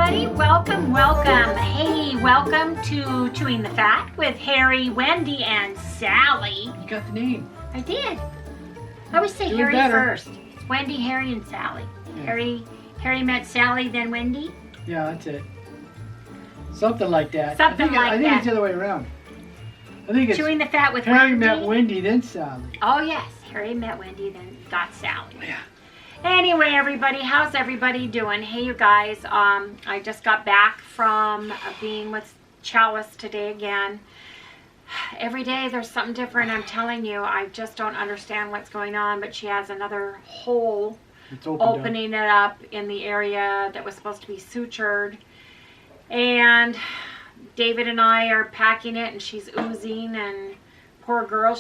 everybody, welcome. Hey, welcome to Chewing the Fat with Harry, Wendy, and Sally. You got the name. I did. I always say Harry first. It's Wendy, Harry, and Sally. Yeah. Harry met Sally, then Wendy. Yeah, that's it. Something like that. I think it's the other way around. I think it's Chewing the Fat with Harry Wendy. met Wendy, then Sally. Oh yes, Harry met Wendy, then got Sally. Yeah. Anyway, everybody, how's everybody doing? Hey, you guys, I just got back from being with Chalice today again. Every day there's something different, I'm telling you. I just don't understand what's going on, but she has another hole opening it up in the area that was supposed to be sutured. And David and I are packing it, and she's oozing, and poor girl,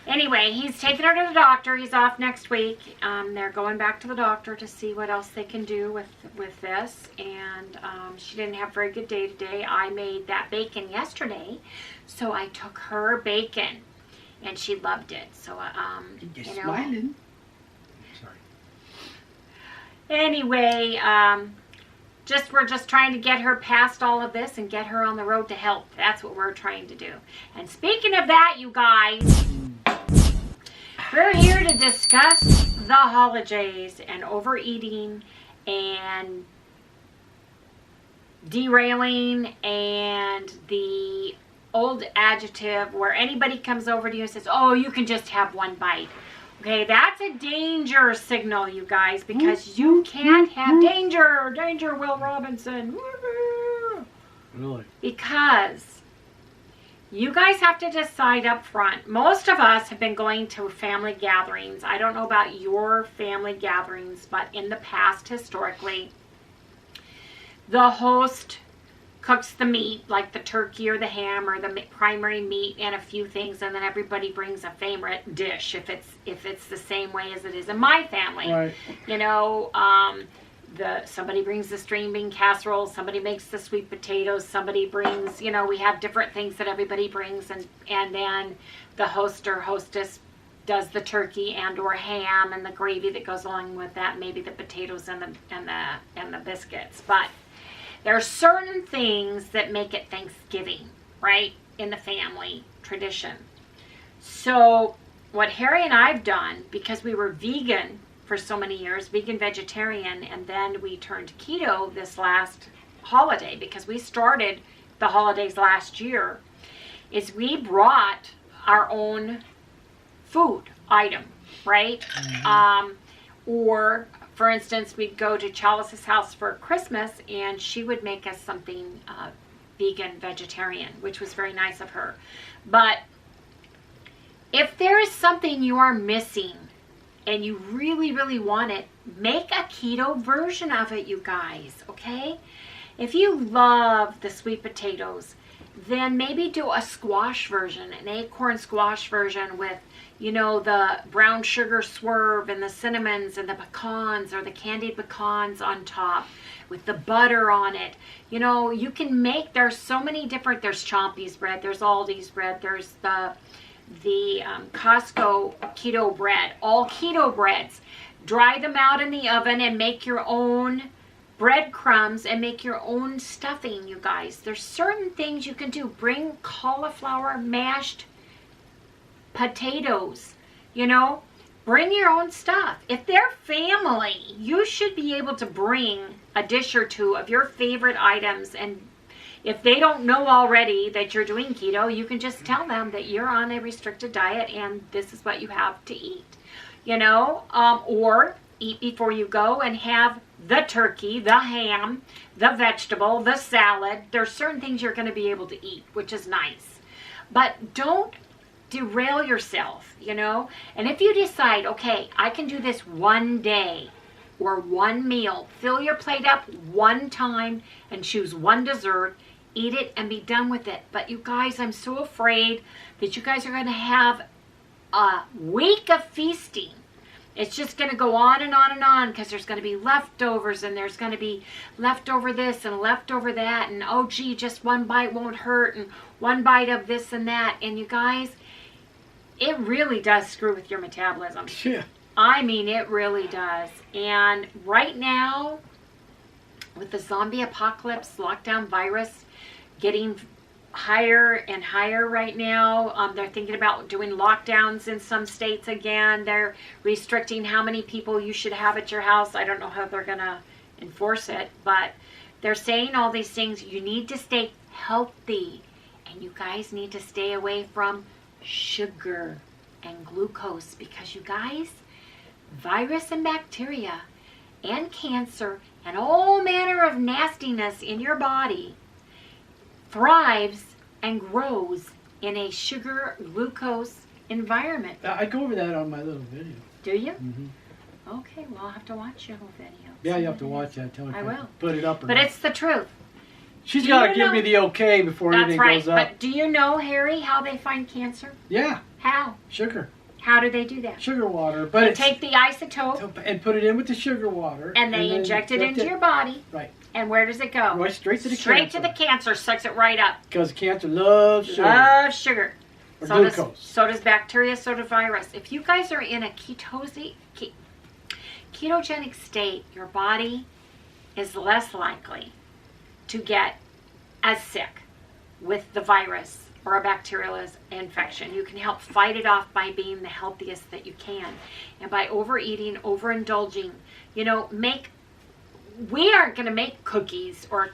Anyway, he's taking her to the doctor. He's off next week. They're going back to the doctor to see what else they can do with this. And she didn't have a very good day today. I made that bacon yesterday, so I took her bacon, and she loved it. So, You're smiling. Sorry. Anyway, we're just trying to get her past all of this and get her on the road to health. That's what we're trying to do. And speaking of that, you guys, we're here to discuss the holidays and overeating and derailing and the old adjective where anybody comes over to you and says, oh, you can just have one bite. Okay, that's a danger signal, you guys, because you can't have danger, Will Robinson. Really? Because you guys have to decide up front. Most of us have been going to family gatherings. I don't know about your family gatherings, but in the past, historically, the host cooks the meat, like the turkey or the ham or the primary meat and a few things, and then everybody brings a favorite dish if it's the same way as it is in my family. Right. You know, somebody brings the string bean casserole, somebody makes the sweet potatoes, somebody brings, you know, we have different things that everybody brings, and then the host or hostess does the turkey and or ham and the gravy that goes along with that, maybe the potatoes and the biscuits. But there are certain things that make it Thanksgiving, right, in the family tradition. So what Harry and I have done, because we were vegan for so many years, vegan vegetarian, and then we turned keto this last holiday because we started the holidays last year, is we brought our own food item, right? Mm-hmm. Or for instance, we'd go to Chalice's house for Christmas and she would make us something vegan vegetarian, which was very nice of her. But if there is something you are missing and you really, really want it, make a keto version of it, you guys, okay? If you love the sweet potatoes, then maybe do a squash version, an acorn squash version with, you know, the brown sugar swerve and the cinnamons and the pecans or the candied pecans on top with the butter on it. You know, you can make, there's so many different, there's Chompy's bread, there's Aldi's bread, there's the COSTCO keto bread, all keto breads. Dry them out in the oven and make your own breadcrumbs and make your own stuffing, you guys. There's certain things you can do. Bring cauliflower, mashed potatoes, you know. Bring your own stuff. If they're family, you should be able to bring a dish or two of your favorite items, and if they don't know already that you're doing keto, you can just tell them that you're on a restricted diet and this is what you have to eat, you know, or eat before you go and have the turkey, the ham, the vegetable, the salad. There's certain things you're going to be able to eat, which is nice. But don't derail yourself, you know. And if you decide, okay, I can do this one day or one meal, fill your plate up one time and choose one dessert, eat it and be done with it. But you guys, I'm so afraid that you guys are going to have a week of feasting. It's just going to go on and on and on because there's going to be leftovers and there's going to be leftover this and leftover that, and oh gee, just one bite won't hurt, and one bite of this and that. And you guys, it really does screw with your metabolism. Yeah. I mean, it really does. And right now, with the zombie apocalypse, lockdown virus getting higher and higher right now. They're thinking about doing lockdowns in some states again. They're restricting how many people you should have at your house. I don't know how they're going to enforce it, but they're saying all these things. You need to stay healthy, and you guys need to stay away from sugar and glucose, because you guys, virus and bacteria and cancer and all manner of nastiness in your body thrives and grows in a sugar glucose environment. I go over that on my little video. Do you? Mm-hmm. Okay, well, I'll have to watch your little video. Yeah, you have to watch that. Tell me I if will. Put it up or But not. it's the truth. She's Do got to you give know- me the okay before That's anything right. goes up. But do you know, Harry, how they find cancer? Yeah, How? sugar. How do they do that? Sugar water. But They it's, take the isotope and put it in with the sugar water. and they then inject it into your body. Right. And where does it go? Right straight to the Straight cancer. to the cancer. Sucks it right up. Because cancer loves sugar. Love sugar. Or So glucose. so does bacteria, so does virus. If you guys are in a ketogenic state, your body is less likely to get as sick with the virus or a bacterial infection. You can help fight it off by being the healthiest that you can. And by overeating, overindulging, we aren't going to make cookies or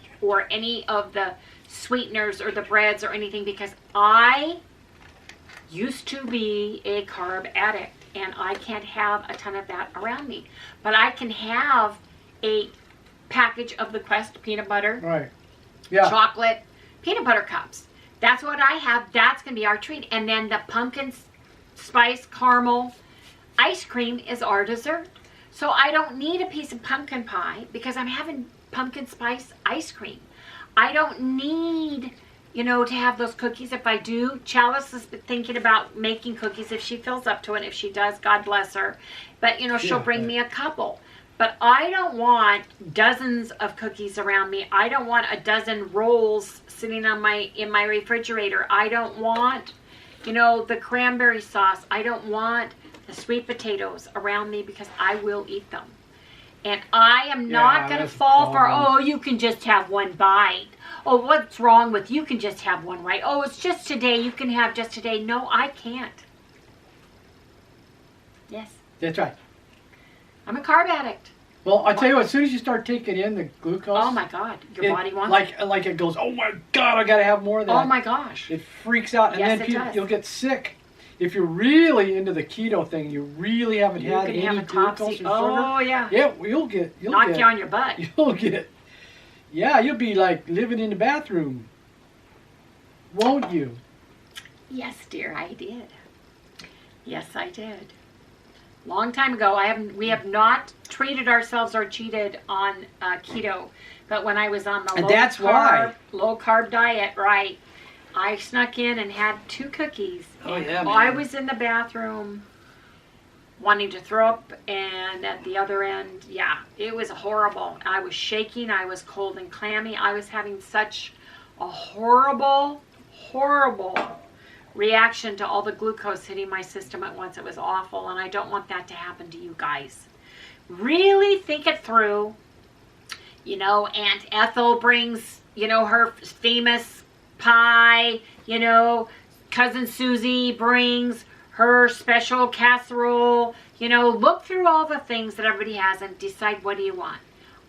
any of the sweeteners or the breads or anything, because I used to be a carb addict and I can't have a ton of that around me. But I can have a package of the Quest peanut butter, Right. Yeah. chocolate, peanut butter cups. That's what I have. That's going to be our treat. And then the pumpkin spice caramel ice cream is our dessert. So I don't need a piece of pumpkin pie because I'm having pumpkin spice ice cream. I don't need, to have those cookies. If I do, Chalice is thinking about making cookies if she feels up to it. If she does, God bless her. But, she'll bring me a couple. But I don't want dozens of cookies around me. I don't want a dozen rolls sitting in my refrigerator. I don't want, the cranberry sauce. I don't want the sweet potatoes around me, because I will eat them. And I am not going to that's a fall for, problem. you can just have one bite. Oh, what's wrong with you can just have one, right? Oh, it's just today. You can have just today. No, I can't. Yes. That's right. I'm a carb addict. Well, I tell you what, as soon as you start taking in the glucose, Oh my God, your body wants it. like it goes, oh my God, I gotta have more of that. Oh my gosh. It freaks out, and Yes, then it people, does. you'll get sick. If you're really into the keto thing, you really haven't You had can any have a glucose or topsy. sugar. Oh yeah. Yeah, you'll get, Knock you on your butt. you'll get, you'll be like living in the bathroom, won't you? Yes, dear, I did. Yes, I did. Long time ago. We have not treated ourselves or cheated on keto, but when I was on the And that's why. low carb diet, right, I snuck in and had 2 cookies. Oh, and yeah, I man. was in the bathroom wanting to throw up, and at the other end, it was horrible. I was shaking. I was cold and clammy. I was having such a horrible reaction to all the glucose hitting my system at once. It was awful, and I don't want that to happen to you guys. Really think it through. Aunt Ethel brings, her famous pie. Cousin Susie brings her special casserole. Look through all the things that everybody has and decide, what do you want?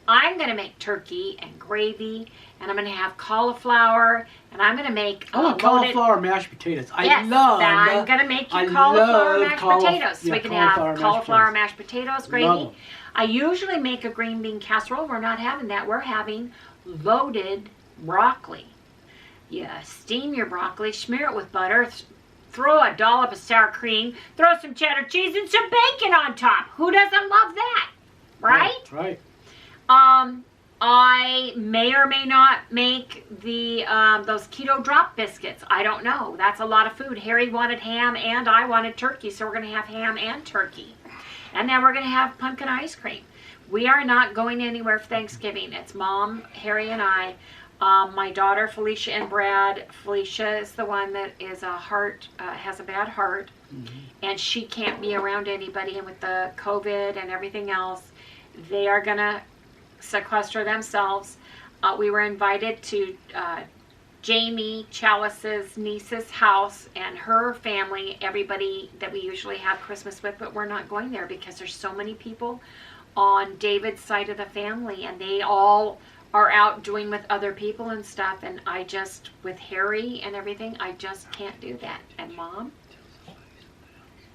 I'm going to make turkey and gravy, and I'm going to have cauliflower, and I'm going to make I want cauliflower mashed potatoes. I'm going to make you cauliflower mashed potatoes. So we can have cauliflower mashed potatoes, gravy. I usually make a green bean casserole. We're not having that. We're having loaded broccoli. You steam your broccoli, smear it with butter, throw a dollop of sour cream, throw some cheddar cheese and some bacon on top. Who doesn't love that? Right? Right. I may or may not make the those keto drop biscuits. I don't know. That's a lot of food. Harry wanted ham and I wanted turkey, so we're going to have ham and turkey. And then we're going to have pumpkin ice cream. We are not going anywhere for Thanksgiving. It's Mom, Harry, and I. My daughter, Felicia, and Brad. Felicia is the one that is has a bad heart, and she can't be around anybody. And with the COVID and everything else, they are going to sequester themselves. We were invited to Jamie Chalice's niece's house and her family, everybody that we usually have Christmas with, but we're not going there because there's so many people on David's side of the family, and they all are out doing with other people and stuff, and I just, with Harry and everything, I just can't do that. And Mom?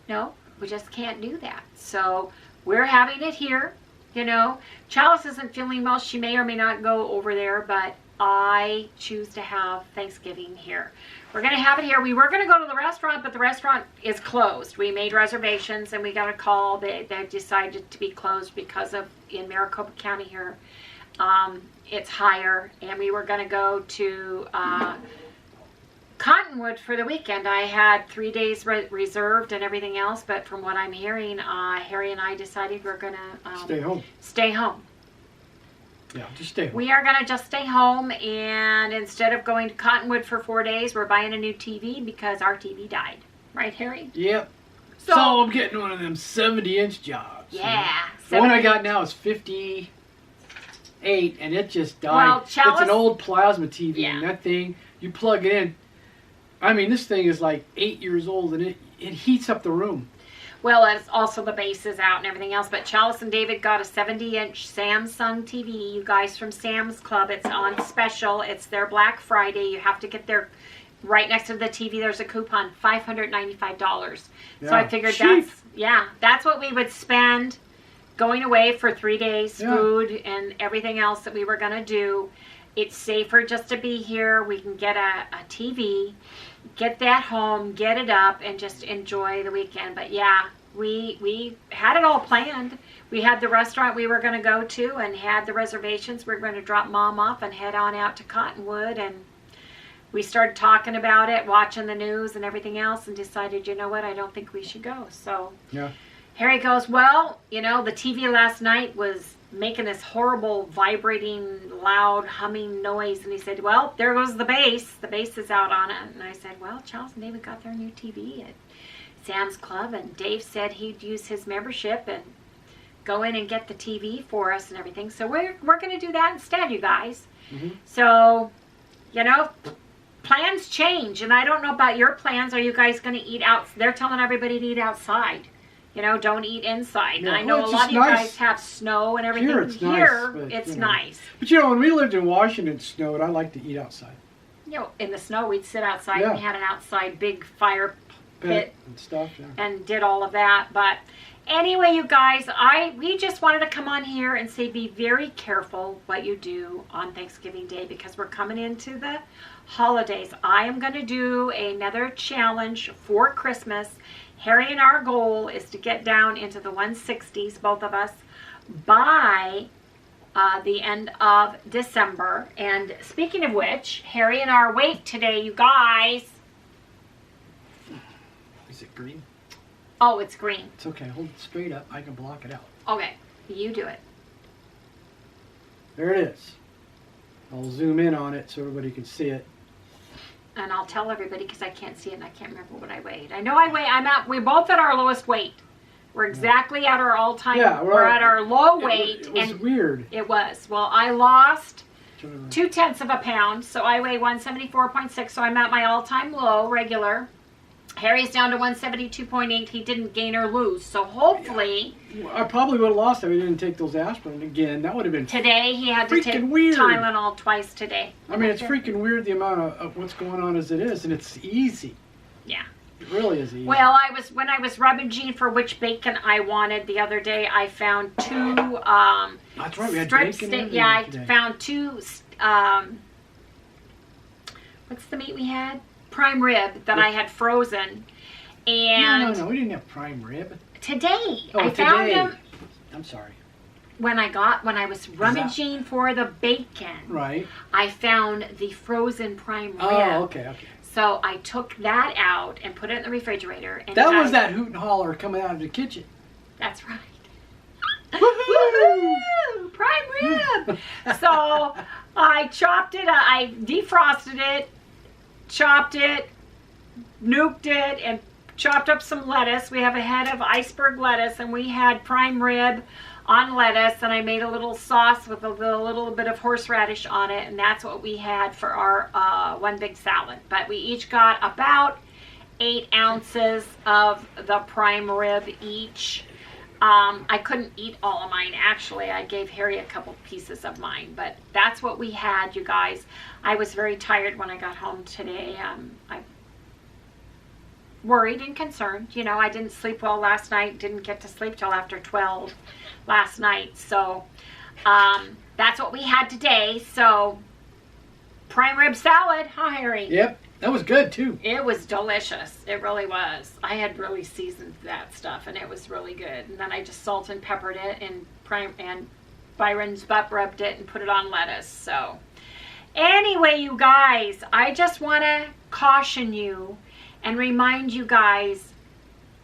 No, we just can't do that. So we're having it here, you know. Chalice isn't feeling well. She may or may not go over there, but I choose to have Thanksgiving here. We're going to have it here. We were going to go to the restaurant, but the restaurant is closed. We made reservations, and we got a call. They decided to be closed because of, in Maricopa County here, it's higher. And we were going to go to Cottonwood for the weekend. I had 3 days reserved and everything else, but from what I'm hearing, Harry and I decided we're going to stay home. Stay home. Yeah, just stay home. We are going to just stay home, and instead of going to Cottonwood for 4 days, we're buying a new TV because our TV died. Right, Harry? Yep. So I'm getting one of them 70-inch jobs. Yeah. The one I got now is 58, and it just died. Well, Chalice, it's an old plasma TV, yeah. and that thing, you plug it in. I mean, this thing is like 8 years old, and it heats up the room. Well, it's also the base is out and everything else, but Chalice and David got a 70-inch Samsung TV. You guys from Sam's Club, it's on special. It's their Black Friday. You have to get their, right next to the TV, there's a coupon, $595. Yeah, so I figured cheap. that's what we would spend going away for 3 days, Yeah. food and everything else that we were going to do. It's safer just to be here. We can get a TV, get that home, get it up, and just enjoy the weekend. But yeah, we had it all planned. We had the restaurant we were going to go to and had the reservations. We were going to drop Mom off and head on out to Cottonwood, and we started talking about it, watching the news and everything else, and decided, you know what, I don't think we should go. So Yeah. Harry goes, well, you know, the TV last night was making this horrible vibrating, loud, humming noise. And he said, well, there goes the base. The base is out on it. And I said, well, Charles and David got their new TV at Sam's Club. And Dave said he'd use his membership and go in and get the TV for us and everything. So we're going to do that instead, you guys. Mm-hmm. So, you know, plans change. And I don't know about your plans. Are you guys going to eat out? They're telling everybody to eat outside. You know, don't eat inside. Yeah, And I know well, a lot of you nice. guys have snow and everything. Here it's Here, nice, but, it's you know. nice. But you know, when we lived in Washington, it snowed. I like to eat outside. You know, in the snow, we'd sit outside. Yeah. We had an outside big fire pit And stuff, yeah. and did all of that. But anyway, you guys, we just wanted to come on here and say be very careful what you do on Thanksgiving Day because we're coming into the holidays. I am going to do another challenge for Christmas. Harry and our goal is to get down into the 160s, both of us, by the end of December. And speaking of which, Harry and our weight today, you guys. Is it green? Oh, it's green. It's okay. Hold it straight up. I can block it out. Okay, you do it. There it is. I'll zoom in on it so everybody can see it. And I'll tell everybody because I can't see it and I can't remember what I weighed. I know we're both at our lowest weight. We're exactly at our all-time, Yeah, we're at our low weight. It was and weird. It was. Well, I lost 0.2 of a pound, so I weigh 174.6, so I'm at my all-time low, regular. Harry's down to 172.8. He didn't gain or lose, so hopefully... I probably would have lost if I didn't take those aspirin again. That would have been today he had to take weird. Tylenol twice today. I mean, it's freaking weird the amount of what's going on as it is, and it's easy. Yeah. It really is easy. Well, when I was rummaging for which bacon I wanted the other day, I found two That's right, we had strip bacon steak. and Yeah, I today. found two. What's the meat we had? Prime rib that I had frozen, and No, we didn't have prime rib. today Oh, I found today. them I'm sorry. when I was rummaging for the bacon. Right. I found the frozen prime rib. Oh, okay. So I took that out and put it in the refrigerator. And That was that hoot and holler coming out of the kitchen. That's right. Woohoo! Woohoo! Prime rib! So I chopped it, I defrosted it, chopped it, nuked it, and chopped up some lettuce. We have a head of iceberg lettuce, and we had prime rib on lettuce, and I made a little sauce with a little bit of horseradish on it, and that's what we had for our one big salad. But we each got about 8 ounces of the prime rib each. I couldn't eat all of mine, actually. I gave Harry a couple pieces of mine, but that's what we had, you guys. I was very tired when I got home today. I worried and concerned. You know, I didn't sleep well last night, didn't get to sleep till after 12 last night. So that's what we had today. So prime rib salad, huh, Harry? Yep, that was good too. It was delicious. It really was. I had really seasoned that stuff, and it was really good. And then I just salt and peppered it, and Byron's butt rubbed it and put it on lettuce. So anyway, you guys, I just want to caution you and remind you guys,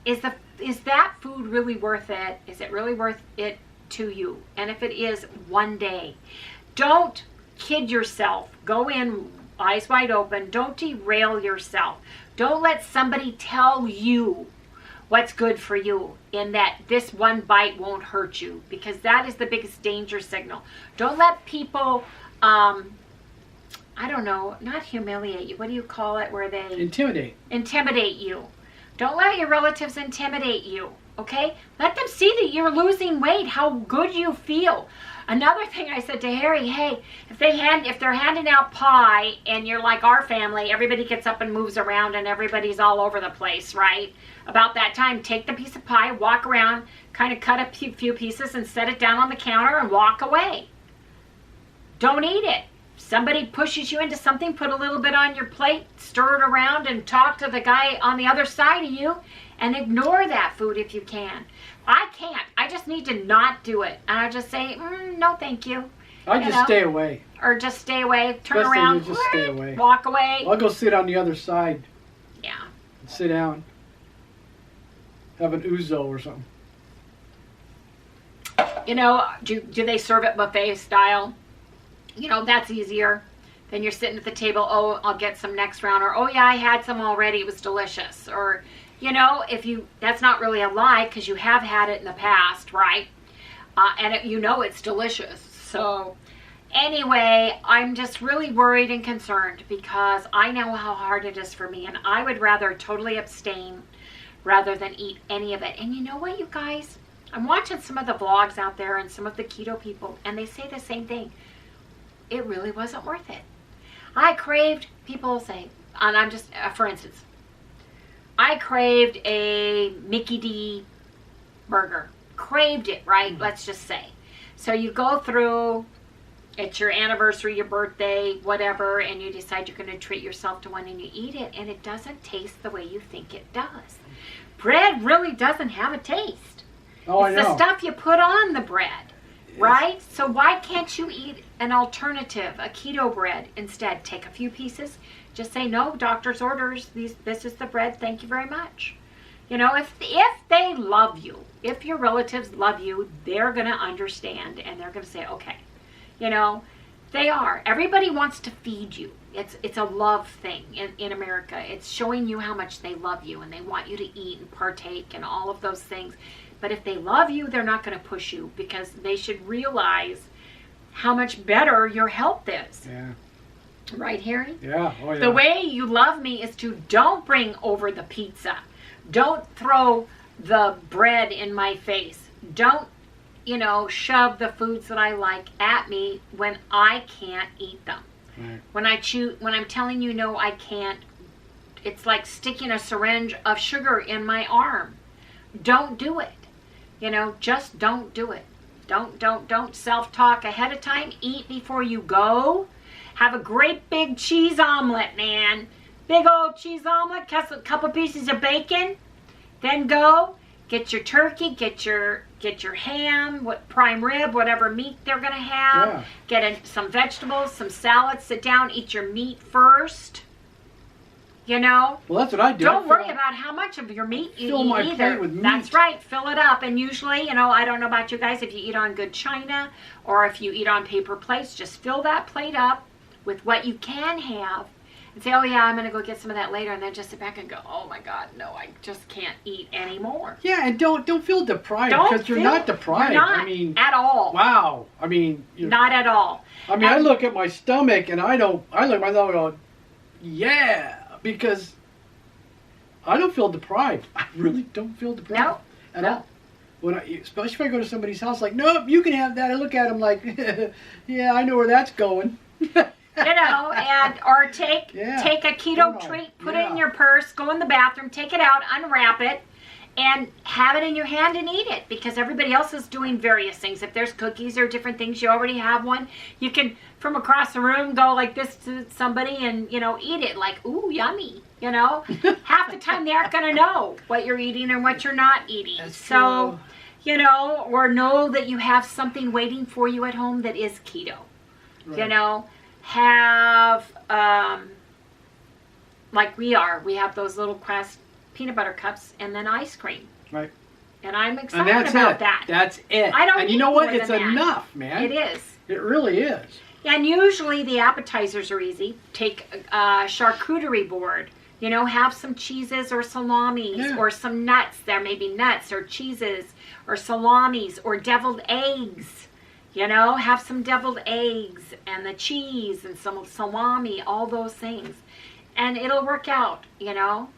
is that food really worth it? Is it really worth it to you? And if it is, one day. Don't kid yourself. Go in eyes wide open. Don't derail yourself. Don't let somebody tell you what's good for you in that this one bite won't hurt you, because that is the biggest danger signal. Don't let people, I don't know, not humiliate you. What do you call it where they... Intimidate you. Don't let your relatives intimidate you, okay? Let them see that you're losing weight, how good you feel. Another thing I said to Harry, hey, if they're handing out pie and you're like our family, everybody gets up and moves around and everybody's all over the place, right? About that time, take the piece of pie, walk around, kind of cut a few pieces and set it down on the counter and walk away. Don't eat it. Somebody pushes you into something, put a little bit on your plate, stir it around, and talk to the guy on the other side of you, and ignore that food if you can. I can't. I just need to not do it. And I just say, no, thank you. I just stay away. Or just stay away, turn Best around, thing is just stay away. Walk away. I'll go sit on the other side. Yeah. And sit down. Have an Usda or something. You know, do they serve it buffet style? You know, that's easier. Then you're sitting at the table, oh, I'll get some next round. Or, oh, yeah, I had some already. It was delicious. Or, you know, that's not really a lie because you have had it in the past, right? And you know it's delicious. So, anyway, I'm just really worried and concerned because I know how hard it is for me. And I would rather totally abstain rather than eat any of it. And you know what, you guys? I'm watching some of the vlogs out there and some of the keto people, and they say the same thing. It really wasn't worth it. I craved, people say, and I'm just, for instance, I craved a Mickey D burger. Craved it, right? Let's just say. So you go through, it's your anniversary, your birthday, whatever, and you decide you're going to treat yourself to one and you eat it, and it doesn't taste the way you think it does. Bread really doesn't have a taste. Oh, it's the stuff you put on the bread. Right? So why can't you eat an alternative, a keto bread instead? Take a few pieces. Just say, no, doctor's orders. This is the bread. Thank you very much. You know, if they love you, if your relatives love you, they're going to understand and they're going to say, okay. You know, they are. Everybody wants to feed you. It's a love thing in America. It's showing you how much they love you and they want you to eat and partake and all of those things. But if they love you, they're not going to push you because they should realize how much better your health is. Yeah. Right, Harry? Yeah. Oh, yeah. The way you love me is to don't bring over the pizza. Don't throw the bread in my face. Don't, you know, shove the foods that I like at me when I can't eat them. Right. When I'm telling you no, I can't, it's like sticking a syringe of sugar in my arm. Don't do it. You know, just don't do it. Don't self-talk ahead of time. Eat before you go. Have a great big cheese omelet, man. Big old cheese omelet, a couple pieces of bacon. Then go, get your turkey, get your ham, prime rib, whatever meat they're going to have. Yeah. Get some vegetables, some salad. Sit down, eat your meat first. You know? Well, that's what I do. Don't worry about how much of your meat you fill eat my either. plate with meat. That's right. Fill it up. And usually, you know, I don't know about you guys, if you eat on good china or if you eat on paper plates, just fill that plate up with what you can have and say, oh yeah, I'm going to go get some of that later, and then just sit back and go, oh my God, no, I just can't eat anymore. Yeah, and don't feel deprived, because you're not deprived. You're not I mean, at all. wow. I mean, not at all. I mean, I look at my stomach and I look at my stomach and go, yeah, because I don't feel deprived. I really don't feel deprived at all. Especially if I go to somebody's house, like, nope, you can have that. I look at them like, yeah, I know where that's going. Or take a keto treat, put it in your purse, go in the bathroom, take it out, unwrap it, and have it in your hand and eat it, because everybody else is doing various things. If there's cookies or different things, you already have one. You can, from across the room, go like this to somebody and, eat it like, ooh, yummy, Half the time they aren't going to know what you're eating and what you're not eating. That's true. Or know that you have something waiting for you at home that is keto. Right. Have, like we have those little Quest peanut butter cups and then ice cream. Right. And I'm excited about that. That's it. I don't and need you know what? more It's than enough, that. man. It is. It really is. And usually the appetizers are easy. Take a charcuterie board. Have some cheeses or salamis or some nuts. There may be nuts or cheeses or salamis or deviled eggs. Have some deviled eggs and the cheese and some salami, all those things. And it'll work out, And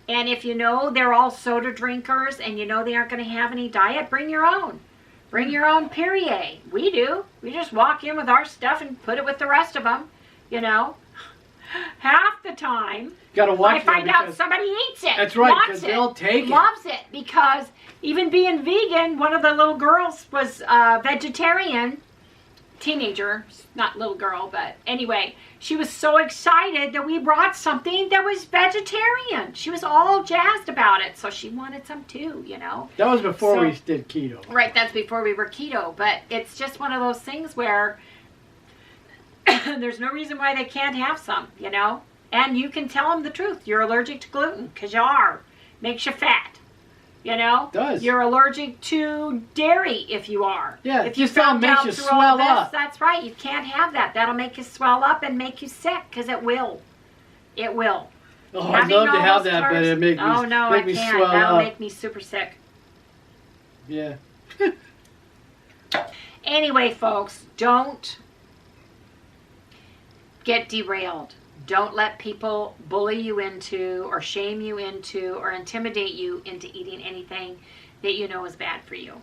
if they're all soda drinkers and they aren't going to have any diet, bring your own. Bring your own Perrier. We do. We just walk in with our stuff and put it with the rest of them, Half the time, I find out somebody eats it. That's right, because they'll take it. Loves it, because even being vegan, one of the little girls was vegetarian. Teenager, not little girl, but anyway, she was so excited that we brought something that was vegetarian. She was all jazzed about it, so she wanted some too, That was before we did keto. Right, that's before we were keto, but it's just one of those things where there's no reason why they can't have some, And you can tell them the truth. You're allergic to gluten, because you are. Makes you fat. Does. You're allergic to dairy if you are. Yeah, if you found makes you swell up. That's right. You can't have that. That'll make you swell up and make you sick, because it will. It will. Oh, I'd love to have that, but it make me I can't. swell That'll up. make me super sick. Yeah. Anyway, folks, don't get derailed. Don't let people bully you into or shame you into or intimidate you into eating anything that is bad for you.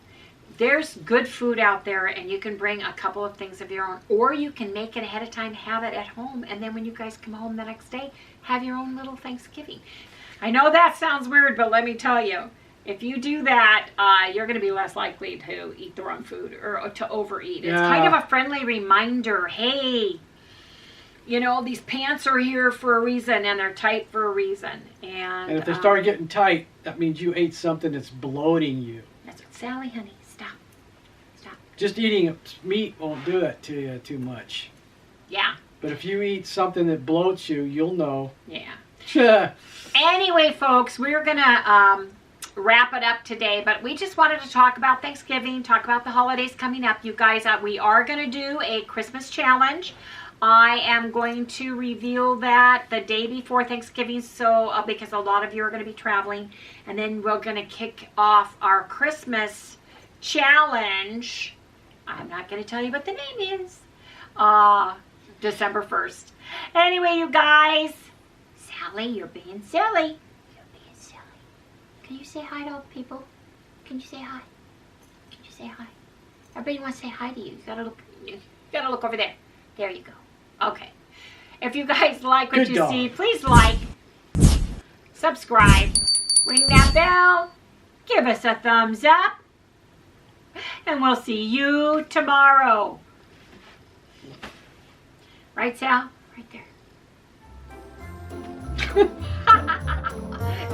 There's good food out there, and you can bring a couple of things of your own, or you can make it ahead of time, have it at home, and then when you guys come home the next day, have your own little Thanksgiving. I know that sounds weird, but let me tell you, if you do that, you're going to be less likely to eat the wrong food or to overeat. It's kind of a friendly reminder, hey, these pants are here for a reason, and they're tight for a reason. And if they start getting tight, that means you ate something that's bloating you. That's what, Sally, honey, stop. Just eating meat won't do it to you too much. Yeah. But if you eat something that bloats you, you'll know. Yeah. Anyway, folks, we're going to wrap it up today, but we just wanted to talk about Thanksgiving, talk about the holidays coming up. You guys, we are going to do a Christmas challenge. I am going to reveal that the day before Thanksgiving, so because a lot of you are going to be traveling, and then we're going to kick off our Christmas challenge. I'm not going to tell you what the name is. December 1st. Anyway, you guys, Sally, you're being silly. You're being silly. Can you say hi to all the people? Can you say hi? Can you say hi? Everybody wants to say hi to you. You gotta look over there. There you go. Okay. If you guys like what you see, please like, subscribe, ring that bell, give us a thumbs up, and we'll see you tomorrow. Right, Sal? Right there.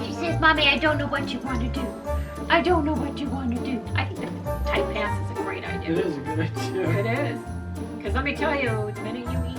She says, Mommy, I don't know what you want to do. I don't know what you want to do. I think the tight pants is a great idea. It is a good idea. It is. Because let me tell you, the minute you eat